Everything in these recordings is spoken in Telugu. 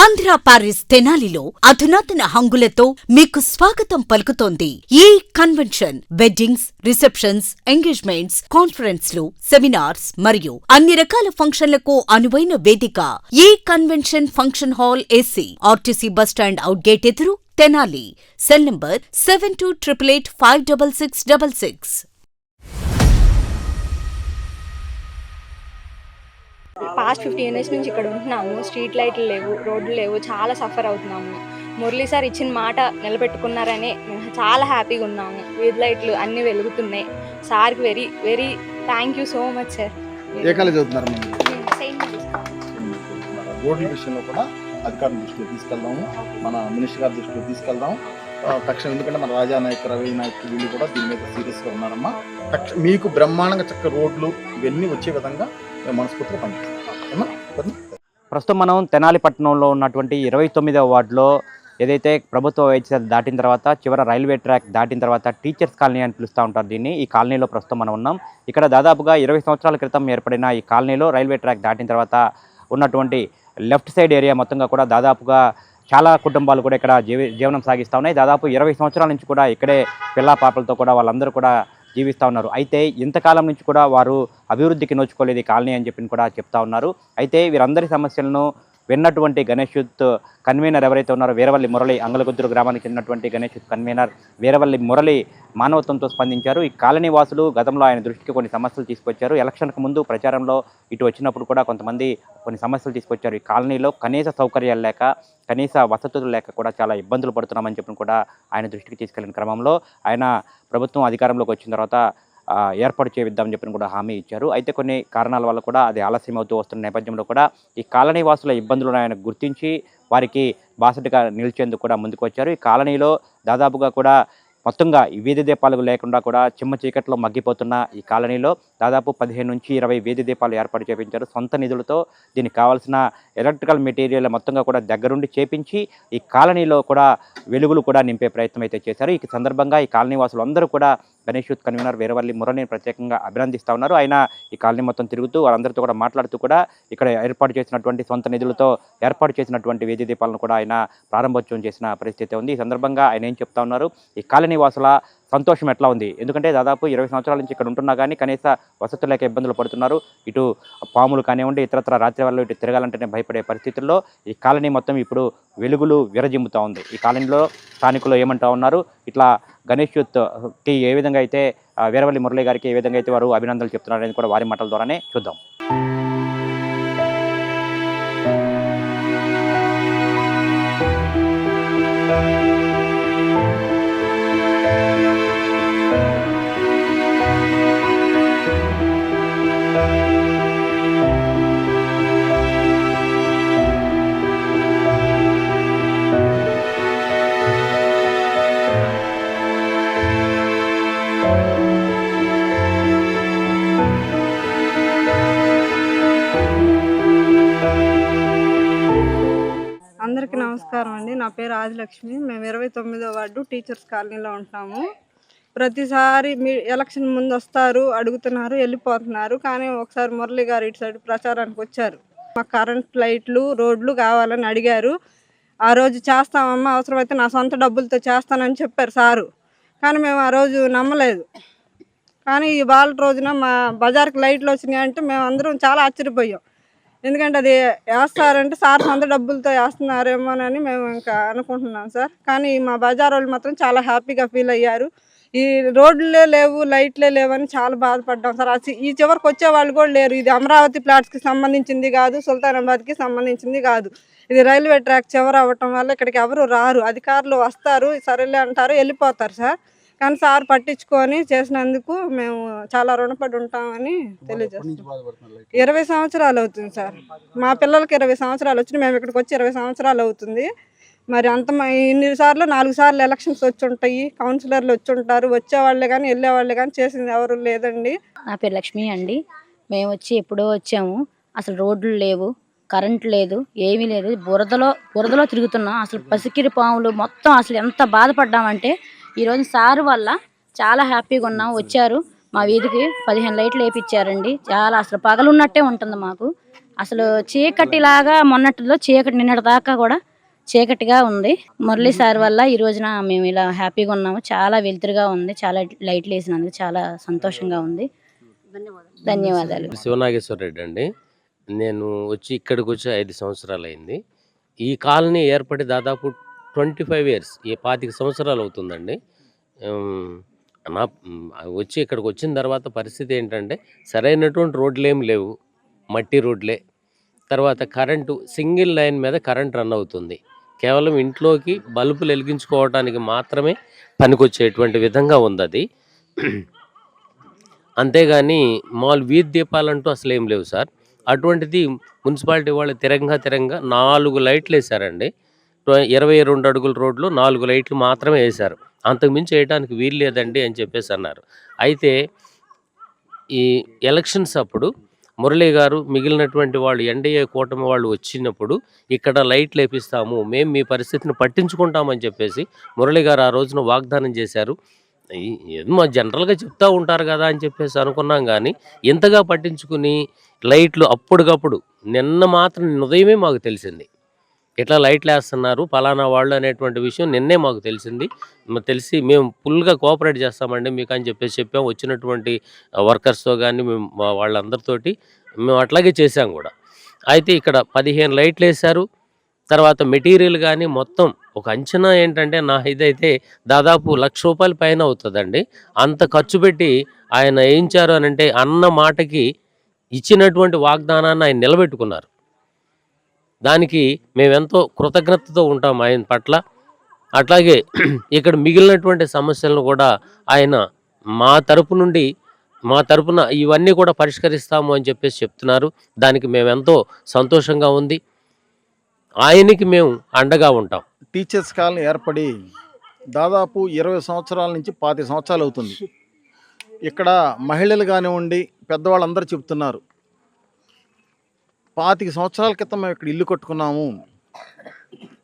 ఆంధ్ర పారిస్ తెనాలిలో అధునాతన హంగులతో మీకు స్వాగతం పలుకుతోంది ఈ కన్వెన్షన్. వెడ్డింగ్స్, రిసెప్షన్స్, ఎంగేజ్మెంట్స్, కాన్ఫరెన్స్లు, సెమినార్స్ మరియు అన్ని రకాల ఫంక్షన్లకు అనువైన వేదిక. ఈ convention function hall AC, RTC bus stand out gate ఎదురు, Tenali. Cell number 7288856666. Past 15 years నుంచి ఇక్కడ ఉంటున్నాము. స్ట్రీట్ లైట్లు లేవు, రోడ్లు లేవు, చాలా సఫర్ అవుతున్నాము. మురళీ సార్ ఇచ్చిన మాట నిలబెట్టుకున్నారని మేము చాలా హ్యాపీగా ఉన్నాము. వీధి లైట్లు అన్నీ వెలుగుతున్నాయి. సార్కి very very thank you so much sir. A college చదువుతున్నారు? రోడ్ల విషయంలో కూడా అధికారుల దృష్టిలో తీసుకెళ్దాము, మన మినిస్టర్ గారి దృష్టిలో తీసుకెళ్దాము తక్షణం. ఎందుకంటే మన రాజా నాయక్, రవి నాయక్ వీళ్ళు కూడా దీని మీద సీరియస్గా ఉన్నారమ్మా. తక్షణం మీకు బ్రహ్మాండంగా చక్క రోడ్లు ఇవన్నీ వచ్చే విధంగా మనస్ఫూర్తిగా పనిచేస్తాం. ప్రస్తుతం మనం తెనాలి పట్టణంలో ఉన్నటువంటి 29వ వార్డులో ఏదైతే ప్రభుత్వ వైద్యశాల దాటిన తర్వాత చివర రైల్వే ట్రాక్ దాటిన తర్వాత టీచర్స్ కాలనీ అని పిలుస్తూ ఉంటారు దీన్ని. ఈ కాలనీలో ప్రస్తుతం మనం ఉన్నాం. ఇక్కడ దాదాపుగా 20 సంవత్సరాల క్రితం ఏర్పడిన ఈ కాలనీలో రైల్వే ట్రాక్ దాటిన తర్వాత ఉన్నటువంటి లెఫ్ట్ సైడ్ ఏరియా మొత్తంగా కూడా దాదాపుగా చాలా కుటుంబాలు కూడా ఇక్కడ జీవనం సాగిస్తూ ఉన్నాయి. దాదాపు 20 సంవత్సరాల నుంచి కూడా ఇక్కడే పిల్లా పాపలతో కూడా వాళ్ళందరూ కూడా జీవిస్తూ ఉన్నారు. అయితే ఇంతకాలం నుంచి కూడా వారు అభివృద్ధికి నోచుకోలేదు ఈ కాలనీ అని చెప్పి కూడా చెప్తా ఉన్నారు. అయితే వీరందరి సమస్యలను విన్నటువంటి గణేష్ యూత్ కన్వీనర్ ఎవరైతే ఉన్నారో వీరవల్లి మురళి, అంగలగుద్దురు గ్రామానికి చెందినటువంటి గణేష్ యూత్ కన్వీనర్ వీరవల్లి మురళి మానవత్వంతో స్పందించారు. ఈ కాలనీ వాసులు గతంలో ఆయన దృష్టికి కొన్ని సమస్యలు తీసుకొచ్చారు. ఎలక్షన్కు ముందు ప్రచారంలో ఇటు వచ్చినప్పుడు కూడా కొంతమంది కొన్ని సమస్యలు తీసుకొచ్చారు. ఈ కాలనీలో కనీస సౌకర్యాలు లేక, కనీస వసతులు లేక కూడా చాలా ఇబ్బందులు పడుతున్నామని చెప్పి కూడా ఆయన దృష్టికి తీసుకెళ్లిన క్రమంలో ఆయన ప్రభుత్వం అధికారంలోకి వచ్చిన తర్వాత ఏర్పాటు చేయిద్దామని చెప్పి కూడా హామీ ఇచ్చారు. అయితే కొన్ని కారణాల వల్ల కూడా అది ఆలస్యం అవుతూ వస్తున్న నేపథ్యంలో కూడా ఈ కాలనీ వాసుల ఇబ్బందులను ఆయన గుర్తించి వారికి బాసటగా నిలిచేందుకు కూడా ముందుకు వచ్చారు. ఈ కాలనీలో దాదాపుగా కూడా మొత్తంగా వీధి దీపాలు లేకుండా కూడా చిమ్మ చీకట్లో మగ్గిపోతున్న ఈ కాలనీలో దాదాపు 15 నుంచి 20 వీధి దీపాలు ఏర్పాటు చేయించారు. సొంత నిధులతో దీనికి కావాల్సిన ఎలక్ట్రికల్ మెటీరియల్ మొత్తంగా కూడా దగ్గరుండి చేపించి ఈ కాలనీలో కూడా వెలుగులు కూడా నింపే ప్రయత్నం అయితే చేశారు. ఈ సందర్భంగా ఈ కాలనీ వాసులు అందరూ కూడా గణేష్ యూత్ కన్వీనర్ వీరవల్లి మురళిని ప్రత్యేకంగా అభినందిస్తూ ఉన్నారు. ఆయన ఈ కాలనీ మొత్తం తిరుగుతూ వాళ్ళందరితో కూడా మాట్లాడుతూ కూడా ఇక్కడ ఏర్పాటు చేసినటువంటి సొంత నిధులతో ఏర్పాటు చేసినటువంటి వీధి దీపాలను కూడా ఆయన ప్రారంభోత్సవం చేసిన పరిస్థితి ఉంది. ఈ సందర్భంగా ఆయన ఏం చెప్తా ఉన్నారు, ఈ కాలనీ వాసుల సంతోషం ఎట్లా ఉంది? ఎందుకంటే దాదాపు 20 సంవత్సరాల నుంచి ఇక్కడ ఉంటున్నా కానీ కనీస వసతులు లేక ఇబ్బందులు పడుతున్నారు. ఇటు పాములు కానివ్వండి, ఇతరత్ర రాత్రి వల్ల ఇటు తిరగాలంటేనే భయపడే పరిస్థితుల్లో ఈ కాలనీ మొత్తం ఇప్పుడు వెలుగులు విరజిమ్ముతూ ఉంది. ఈ కాలనీలో స్థానికులు ఏమంటా ఉన్నారు, ఇట్లా గణేష్ యూత్కి ఏ విధంగా అయితే వీరవల్లి మురళి గారికి ఏ విధంగా అయితే వారు అభినందనలు చెప్తున్నారని కూడా వారి మాటల ద్వారానే చూద్దాం. అందరికీ నమస్కారం అండి. నా పేరు ఆదిలక్ష్మి. మేము 29వ వార్డు టీచర్స్ కాలనీలో ఉంటాము. ప్రతిసారి మీ ఎలక్షన్ ముందు వస్తారు, అడుగుతున్నారు, వెళ్ళిపోతున్నారు. కానీ ఒకసారి మురళి గారు ఇటు సైడ్ ప్రచారానికి వచ్చారు. మాకు కరెంట్ లైట్లు, రోడ్లు కావాలని అడిగారు. ఆ రోజు చేస్తామమ్మా, అవసరమైతే నా సొంత డబ్బులతో చేస్తానని చెప్పారు సారు. కానీ మేము ఆ రోజు నమ్మలేదు. కానీ ఈ వాళ్ళ రోజున మా బజార్కి లైట్లు వచ్చినాయి అంటే మేము అందరం చాలా ఆశ్చర్యపోయాం. ఎందుకంటే అది వేస్తారంటే సార్ సొంత డబ్బులతో వేస్తున్నారేమోనని మేము ఇంకా అనుకుంటున్నాం సార్. కానీ మా బజార్ వాళ్ళు మాత్రం చాలా హ్యాపీగా ఫీల్ అయ్యారు. ఈ రోడ్లే లేవు, లైట్లే లేవని చాలా బాధపడ్డాం సార్. ఈ చివరికి వచ్చే వాళ్ళు కూడా లేరు. ఇది అమరావతి ప్లాట్స్కి సంబంధించింది కాదు, సుల్తానాబాద్కి సంబంధించింది కాదు. ఇది రైల్వే ట్రాక్ చివర అవ్వటం వల్ల ఇక్కడికి ఎవరు రారు. అధికారులు వస్తారు, సరేలే అంటారు, వెళ్ళిపోతారు సార్. కానీ సార్ పట్టించుకొని చేసినందుకు మేము చాలా రుణపడి ఉంటామని తెలియజేస్తాం. 20 సంవత్సరాలు అవుతుంది సార్. మా పిల్లలకి 20 సంవత్సరాలు వచ్చినాయి. మేము ఇక్కడికి వచ్చి 20 సంవత్సరాలు అవుతుంది. మరి అంత ఇన్నిసార్లు 4 సార్లు ఎలక్షన్స్ వచ్చి ఉంటాయి, కౌన్సిలర్లు వచ్చి ఉంటారు. వచ్చేవాళ్ళే కానీ వెళ్ళేవాళ్ళే కానీ చేసింది ఎవరు లేదండి. నా పేరు లక్ష్మి అండి. మేము వచ్చి ఎప్పుడో వచ్చాము. అసలు రోడ్లు లేవు, కరెంట్ లేదు, ఏమీ లేదు. బురదలో తిరుగుతున్నాం. అసలు పసికిరి పాములు మొత్తం అసలు ఎంత బాధపడ్డామంటే ఈరోజు సారు వల్ల చాలా హ్యాపీగా ఉన్నాం. వచ్చారు, మా వీధికి 15 లైట్లు వేయించారండి. చాలా అసలు పగలున్నట్టే ఉంటుంది మాకు. అసలు చీకటిలాగా మొన్నటిలో చీకటి నిన్నటి దాకా కూడా చీకటిగా ఉంది. మురళీ సార్ వల్ల ఈ రోజున మేము ఇలా హ్యాపీగా ఉన్నాము. చాలా వెలుతురుగా ఉంది. చాలా లైట్లు వేసినందుకు చాలా సంతోషంగా ఉంది. ధన్యవాదాలు. శివనాగేశ్వర రెడ్డి అండి. నేను వచ్చి ఇక్కడికి వచ్చి 5 సంవత్సరాలు అయింది. ఈ కాలనీ ఏర్పడి దాదాపు 25 ఇయర్స్, 25 సంవత్సరాలు అవుతుందండి. ఉమ్, వచ్చి ఇక్కడికి వచ్చిన తర్వాత పరిస్థితి ఏంటంటే సరైనటువంటి రోడ్లు ఏమి లేవు, మట్టి రోడ్లే. తర్వాత కరెంటు సింగిల్ లైన్ మీద కరెంట్ రన్ అవుతుంది. కేవలం ఇంట్లోకి బల్బులు వెలిగించుకోవడానికి మాత్రమే పనికొచ్చేటువంటి విధంగా ఉంది అది. అంతేగాని మామూలు వీధి దీపాలంటూ అసలు ఏం లేవు సార్. అటువంటిది మున్సిపాలిటీ వాళ్ళు తిరంగా 4 లైట్లు వేశారండి. 22 అడుగుల రోడ్లో 4 లైట్లు మాత్రమే వేశారు. అంతకుమించి వేయడానికి వీలు లేదండి అని చెప్పేసి అన్నారు. అయితే ఈ ఎలక్షన్స్ అప్పుడు మురళీ గారు మిగిలినటువంటి వాళ్ళు ఎన్డీఏ కూటమి వాళ్ళు వచ్చినప్పుడు ఇక్కడ లైట్లు వేపిస్తాము, మేము మీ పరిస్థితిని పట్టించుకుంటామని చెప్పేసి మురళీ గారు ఆ రోజున వాగ్దానం చేశారు. ఏదో మా జనరల్గా చెప్తా ఉంటారు కదా అని చెప్పేసి అనుకున్నాం, కానీ ఇంతగా పట్టించుకుని లైట్లు అప్పటికప్పుడు నిన్న మాత్రం ఉదయమే మాకు తెలిసింది ఇట్లా లైట్లు వేస్తున్నారు పలానా వాళ్ళు అనేటువంటి విషయం నిన్నే మాకు తెలిసింది. తెలిసి మేము ఫుల్గా కోఆపరేట్ చేస్తామండి మీకు అని చెప్పేసి చెప్పాం. వచ్చినటువంటి వర్కర్స్తో కానీ మేము వాళ్ళందరితోటి మేము అట్లాగే చేసాం కూడా. అయితే ఇక్కడ 15 లైట్లు వేశారు. తర్వాత మెటీరియల్ కానీ మొత్తం ఒక అంచనా ఏంటంటే నా ఇదైతే దాదాపు ₹1,00,000 పైన అవుతుందండి. అంత ఖర్చు పెట్టి ఆయన వేయించారు అని అంటే అన్న మాటకి ఇచ్చినటువంటి వాగ్దానాన్ని ఆయన నిలబెట్టుకున్నారు. దానికి మేమెంతో కృతజ్ఞతతో ఉంటాం ఆయన పట్ల. అట్లాగే ఇక్కడ మిగిలినటువంటి సమస్యలను కూడా ఆయన మా తరపున ఇవన్నీ కూడా పరిష్కరిస్తాము అని చెప్పేసి చెప్తున్నారు. దానికి మేమెంతో సంతోషంగా ఉంది. ఆయనకి మేము అండగా ఉంటాం. టీచర్స్ కాలనీ ఏర్పడి దాదాపు 20 సంవత్సరాల నుంచి 25 సంవత్సరాలు అవుతుంది. ఇక్కడ మహిళలు కానివ్వండి, పెద్దవాళ్ళందరూ చెప్తున్నారు 25 సంవత్సరాల క్రితం మేము ఇక్కడ ఇల్లు కట్టుకున్నాము,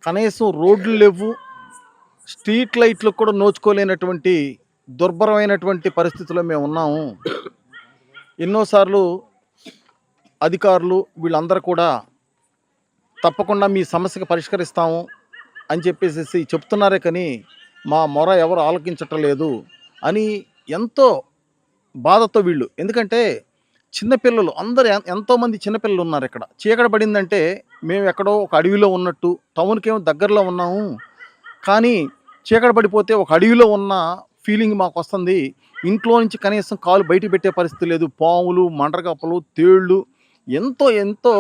కనీసం రోడ్లు లేవు, స్ట్రీట్ లైట్లకు కూడా నోచుకోలేనటువంటి దుర్భరమైనటువంటి పరిస్థితుల్లో మేము ఉన్నాము. ఎన్నోసార్లు అధికారులు వీళ్ళందరూ కూడా తప్పకుండా మీ సమస్యకు పరిష్కరిస్తాము అని చెప్పేసి చెప్తున్నారే కానీ మా మొర ఎవరు ఆలకించటం లేదు అని ఎంతో బాధతో వీళ్ళు. ఎందుకంటే చిన్నపిల్లలు అందరు ఎంతోమంది చిన్నపిల్లలు ఉన్నారు ఇక్కడ. చీకటి పడిందంటే మేము ఎక్కడో ఒక అడవిలో ఉన్నట్టు, టౌన్కి ఏమో దగ్గరలో ఉన్నాము కానీ చీకటి పడిపోతే ఒక అడవిలో ఉన్న ఫీలింగ్ మాకు వస్తుంది. ఇంట్లో నుంచి కనీసం కాలు బయట పెట్టే పరిస్థితి లేదు. పాములు, మండ్రగప్పలు, తేళ్ళు, ఎంతో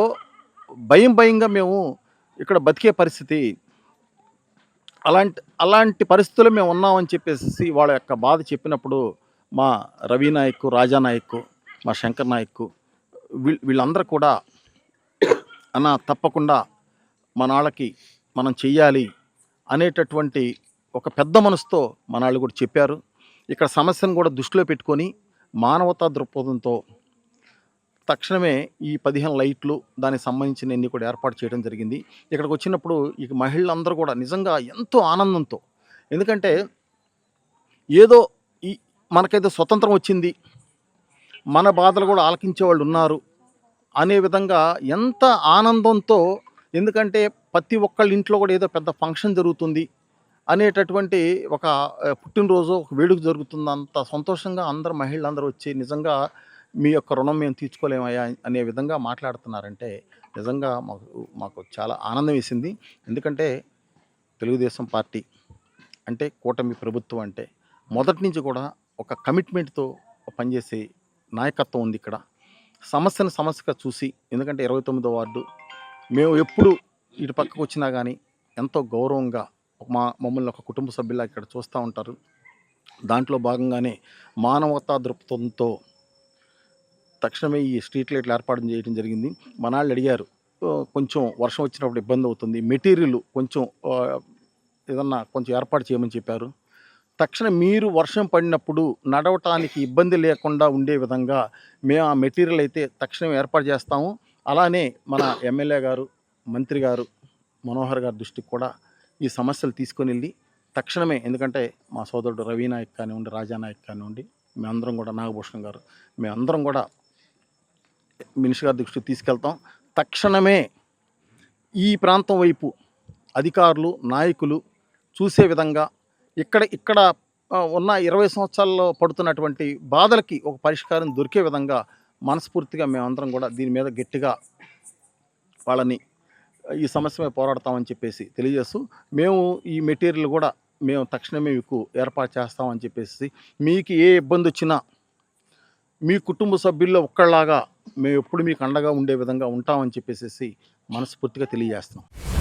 భయంగా మేము ఇక్కడ బతికే పరిస్థితి. అలాంటి పరిస్థితుల్లో మేము ఉన్నామని చెప్పేసి వాళ్ళ యొక్క బాధ చెప్పినప్పుడు మా రవి నాయక్, రాజా నాయక్, మా శంకర్ నాయక్ వీళ్ళందరూ కూడా అన్న తప్పకుండా మన వాళ్ళకి మనం చెయ్యాలి అనేటటువంటి ఒక పెద్ద మనసుతో మన వాళ్ళు కూడా చెప్పారు. ఇక్కడ సమస్యను కూడా దృష్టిలో పెట్టుకొని మానవతా దృక్పథంతో తక్షణమే ఈ 15 లైట్లు దానికి సంబంధించినవన్నీ కూడా ఏర్పాటు చేయడం జరిగింది. ఇక్కడికి వచ్చినప్పుడు ఇక మహిళలందరూ కూడా నిజంగా ఎంతో ఆనందంతో, ఎందుకంటే ఏదో మనకైతే స్వతంత్రం వచ్చింది, మన బాధలు కూడా ఆలకించే వాళ్ళు ఉన్నారు అనే విధంగా ఎంత ఆనందంతో, ఎందుకంటే ప్రతి ఒక్కళ్ళ ఇంట్లో కూడా ఏదో పెద్ద ఫంక్షన్ జరుగుతుంది అనేటటువంటి ఒక పుట్టినరోజు, ఒక వేడుక జరుగుతుంది, అంత సంతోషంగా అందరు మహిళలందరూ వచ్చి నిజంగా మీ యొక్క రుణం మేము తీర్చుకోలేమయ్యా అనే విధంగా మాట్లాడుతున్నారంటే నిజంగా మాకు చాలా ఆనందం వేసింది. ఎందుకంటే తెలుగుదేశం పార్టీ అంటే, కూటమి ప్రభుత్వం అంటే మొదటి నుంచి కూడా ఒక కమిట్మెంట్తో పనిచేసే నాయకత్వం ఉంది ఇక్కడ. సమస్యగా చూసి, ఎందుకంటే 29వ వార్డు మేము ఎప్పుడు ఇటు పక్కకు వచ్చినా కానీ ఎంతో గౌరవంగా మమ్మల్ని ఒక కుటుంబ సభ్యులా ఇక్కడ చూస్తూ ఉంటారు. దాంట్లో భాగంగానే మానవతా దృక్పథంతో తక్షణమే ఈ స్ట్రీట్ లైట్లు ఏర్పాటు చేయడం జరిగింది. మన వాళ్ళు అడిగారు, కొంచెం వర్షం వచ్చినప్పుడు ఇబ్బంది అవుతుంది, మెటీరియల్ కొంచెం ఏర్పాటు చేయమని చెప్పారు. తక్షణం మీరు వర్షం పడినప్పుడు నడవటానికి ఇబ్బంది లేకుండా ఉండే విధంగా మేము ఆ మెటీరియల్ అయితే తక్షణం ఏర్పాటు చేస్తాము. అలానే మన ఎమ్మెల్యే గారు, మంత్రి గారు మనోహర్ గారి దృష్టికి కూడా ఈ సమస్యలు తీసుకొని వెళ్ళి తక్షణమే, ఎందుకంటే మా సోదరుడు రవి నాయక్ కానివ్వండి, రాజా నాయక్ కానివ్వండి, మేమందరం కూడా, నాగభూషణ్ గారు, మేమందరం కూడా మినిస్టర్ గారి దృష్టికి తీసుకెళ్తాం. తక్షణమే ఈ ప్రాంతం వైపు అధికారులు నాయకులు చూసే విధంగా ఇక్కడ ఉన్న 20 సంవత్సరాల్లో పడుతున్నటువంటి బాధలకి ఒక పరిష్కారం దొరికే విధంగా మనస్ఫూర్తిగా మేమందరం కూడా దీని మీద గట్టిగా వాళ్ళని ఈ సమస్యపై పోరాడతామని చెప్పేసి తెలియజేస్తూ మేము ఈ మెటీరియల్ కూడా మేము తక్షణమే మీకు ఏర్పాటు చేస్తామని చెప్పేసి మీకు ఏ ఇబ్బంది వచ్చినా మీ కుటుంబ సభ్యుల్లో ఒక్కళ్ళలాగా మేము ఎప్పుడు మీకు అండగా ఉండే విధంగా ఉంటామని చెప్పేసి మనస్ఫూర్తిగా తెలియజేస్తున్నాం.